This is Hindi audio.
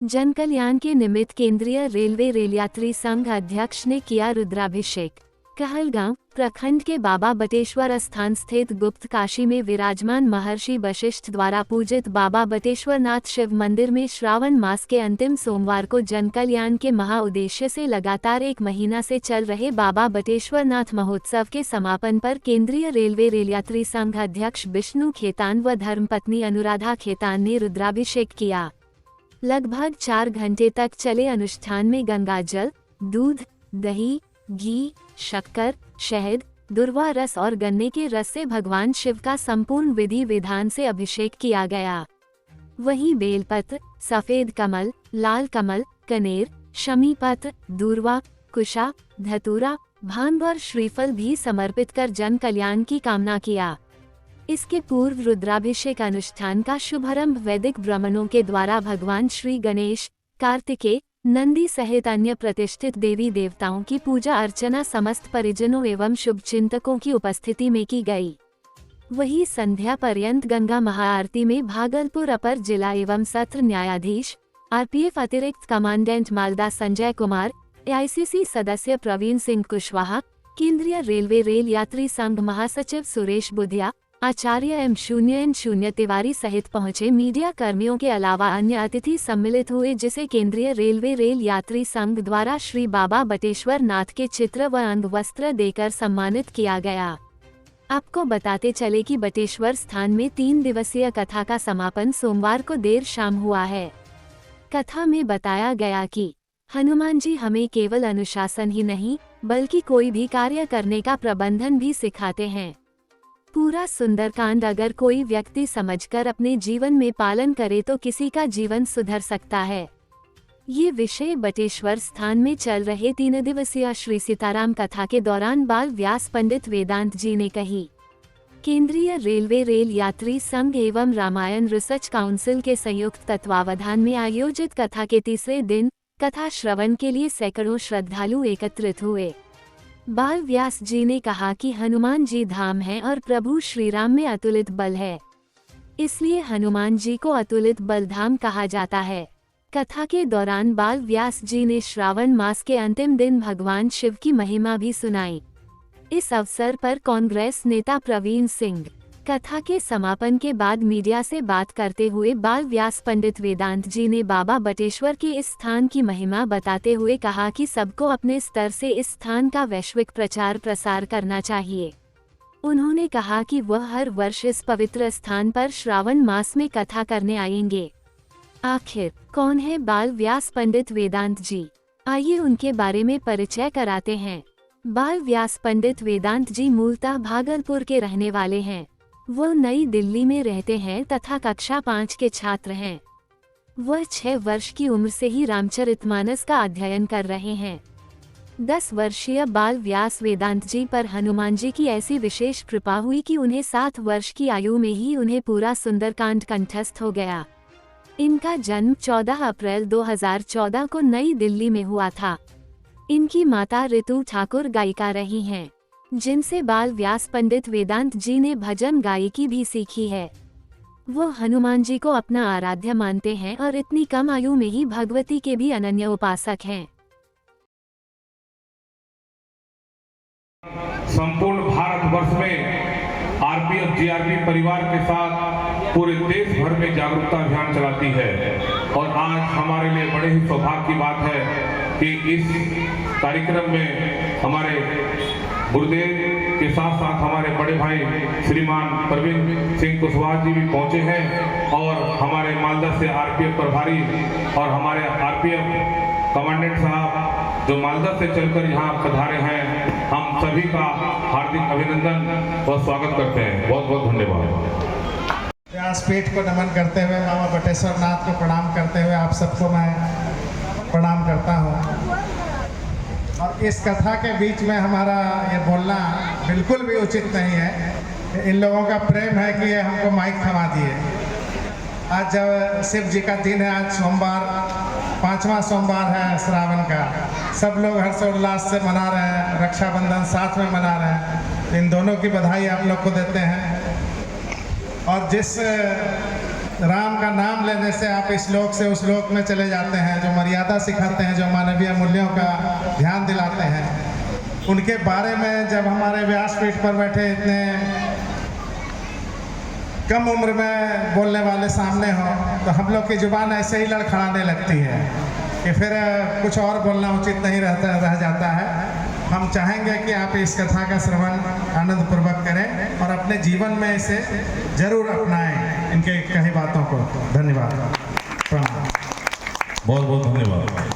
जन कल्याण के निमित्त केंद्रीय रेलवे रेल यात्री संघ अध्यक्ष ने किया रुद्राभिषेक। कहलगांव प्रखंड के बाबा बटेश्वर स्थान स्थित गुप्त काशी में विराजमान महर्षि वशिष्ठ द्वारा पूजित बाबा बटेश्वरनाथ शिव मंदिर में श्रावण मास के अंतिम सोमवार को जन कल्याण के महाउद्देश्य से लगातार एक महीना से चल रहे बाबा बटेश्वरनाथ महोत्सव के समापन पर केंद्रीय रेलवे रेल यात्री संघ अध्यक्ष विष्णु खेतान व धर्मपत्नी अनुराधा खेतान ने रुद्राभिषेक किया। लगभग 4 घंटे तक चले अनुष्ठान में गंगाजल, दूध, दही, घी, शक्कर, शहद, दुर्वा रस और गन्ने के रस से भगवान शिव का संपूर्ण विधि विधान से अभिषेक किया गया। वहीं बेलपत्र, सफेद कमल, लाल कमल, कनेर, शमीपत्र, दूर्वा, कुशा, धतूरा, भांग और श्रीफल भी समर्पित कर जन कल्याण की कामना किया। इसके पूर्व रुद्राभिषेक अनुष्ठान का शुभारंभ वैदिक ब्राह्मणों के द्वारा भगवान श्री गणेश, कार्तिकेय, नंदी सहित अन्य प्रतिष्ठित देवी देवताओं की पूजा अर्चना समस्त परिजनों एवं शुभचिंतकों की उपस्थिति में की गई। वहीं संध्या पर्यंत गंगा महाआरती में भागलपुर अपर जिला एवं सत्र न्यायाधीश, आरपीएफ अतिरिक्त कमांडेंट मालदा संजय कुमार, एआईसीसी सदस्य प्रवीण सिंह कुशवाहा, केंद्रीय रेलवे रेल यात्री संघ महासचिव सुरेश बुधिया, आचार्य M0N0 तिवारी सहित पहुंचे मीडिया कर्मियों के अलावा अन्य अतिथि सम्मिलित हुए, जिसे केंद्रीय रेलवे रेल यात्री संघ द्वारा श्री बाबा बटेश्वर नाथ के चित्र व अंग वस्त्र देकर सम्मानित किया गया। आपको बताते चले कि बटेश्वर स्थान में 3 दिवसीय कथा का समापन सोमवार को देर शाम हुआ है। कथा में बताया गया कि हनुमान जी हमें केवल अनुशासन ही नहीं बल्कि कोई भी कार्य करने का प्रबंधन भी सिखाते हैं। पूरा सुंदरकांड अगर कोई व्यक्ति समझकर अपने जीवन में पालन करे तो किसी का जीवन सुधर सकता है। ये विषय बटेश्वर स्थान में चल रहे 3 दिवसीय श्री सीताराम कथा के दौरान बाल व्यास पंडित वेदांत जी ने कही। केंद्रीय रेलवे रेल यात्री संघ एवं रामायण रिसर्च काउंसिल के संयुक्त तत्वावधान में आयोजित कथा के तीसरे दिन कथा श्रवण के लिए सैकड़ों श्रद्धालु एकत्रित हुए। बाल व्यास जी ने कहा कि हनुमान जी धाम है और प्रभु श्री राम में अतुलित बल है, इसलिए हनुमान जी को अतुलित बल धाम कहा जाता है। कथा के दौरान बाल व्यास जी ने श्रावण मास के अंतिम दिन भगवान शिव की महिमा भी सुनाई। इस अवसर पर कांग्रेस नेता प्रवीण सिंह कथा के समापन के बाद मीडिया से बात करते हुए बाल व्यास पंडित वेदांत जी ने बाबा बटेश्वर के इस स्थान की महिमा बताते हुए कहा कि सबको अपने स्तर से इस स्थान का वैश्विक प्रचार प्रसार करना चाहिए। उन्होंने कहा कि वह हर वर्ष इस पवित्र स्थान पर श्रावण मास में कथा करने आएंगे। आखिर कौन है बाल व्यास पंडित वेदांत जी, आइए उनके बारे में परिचय कराते हैं। बाल व्यास पंडित वेदांत जी मूलतः भागलपुर के रहने वाले हैं। वो नई दिल्ली में रहते हैं तथा कक्षा 5 के छात्र हैं। वह 6 वर्ष की उम्र से ही रामचरितमानस का अध्ययन कर रहे हैं। 10 वर्षीय बाल व्यास वेदांत जी पर हनुमान जी की ऐसी विशेष कृपा हुई कि उन्हें 7 वर्ष की आयु में ही उन्हें पूरा सुंदरकांड कंठस्थ हो गया। इनका जन्म 14 अप्रैल 2014 को नई दिल्ली में हुआ था। इनकी माता ऋतु ठाकुर गायिका रही हैं, जिनसे बाल व्यास पंडित वेदांत जी ने भजन गायकी भी सीखी है। वो हनुमान जी को अपना आराध्य मानते हैं और इतनी कम आयु में ही भगवती के भी अनन्य उपासक हैं। संपूर्ण भारतवर्ष में आरपीएफ जीआरपी परिवार के साथ पूरे देश भर में जागरूकता अभियान चलाती है और आज हमारे लिए बड़े ही सौभाग्य की बात है कि इस कार्यक्रम में हमारे गुरुदेव के साथ साथ हमारे बड़े भाई श्रीमान प्रवीण सिंह कुशवाहा जी भी पहुंचे हैं और हमारे मालदा से आरपीएफ प्रभारी और हमारे आरपीएफ कमांडेंट साहब जो मालदा से चलकर यहाँ पधारे हैं, हम सभी का हार्दिक अभिनंदन और स्वागत करते हैं। बहुत बहुत धन्यवाद। व्यासपीठ को नमन करते हुए, बाबा बटेश्वर नाथ को प्रणाम करते हुए आप सबको मैं प्रणाम करता हूँ। और इस कथा के बीच में हमारा ये बोलना बिल्कुल भी उचित नहीं है। इन लोगों का प्रेम है कि ये हमको माइक थमा दिए। आज जब शिव जी का दिन है, आज सोमवार 5वां सोमवार है श्रावण का, सब लोग हर्षोल्लास से मना रहे हैं, रक्षाबंधन साथ में मना रहे हैं। इन दोनों की बधाई आप लोग को देते हैं। और जिस राम का नाम लेने से आप इस लोक से उस लोक में चले जाते हैं, जो मर्यादा सिखाते हैं, जो मानवीय मूल्यों का ध्यान दिलाते हैं, उनके बारे में जब हमारे व्यासपीठ पर बैठे इतने कम उम्र में बोलने वाले सामने हो तो हम लोग की जुबान ऐसे ही लड़खड़ाने लगती है कि फिर कुछ और बोलना उचित नहीं रह जाता है। हम चाहेंगे कि आप इस कथा का श्रवण आनंदपूर्वक करें और अपने जीवन में इसे जरूर अपनाएं, इनके कही बातों को। धन्यवाद, प्रणाम। बहुत बहुत धन्यवाद।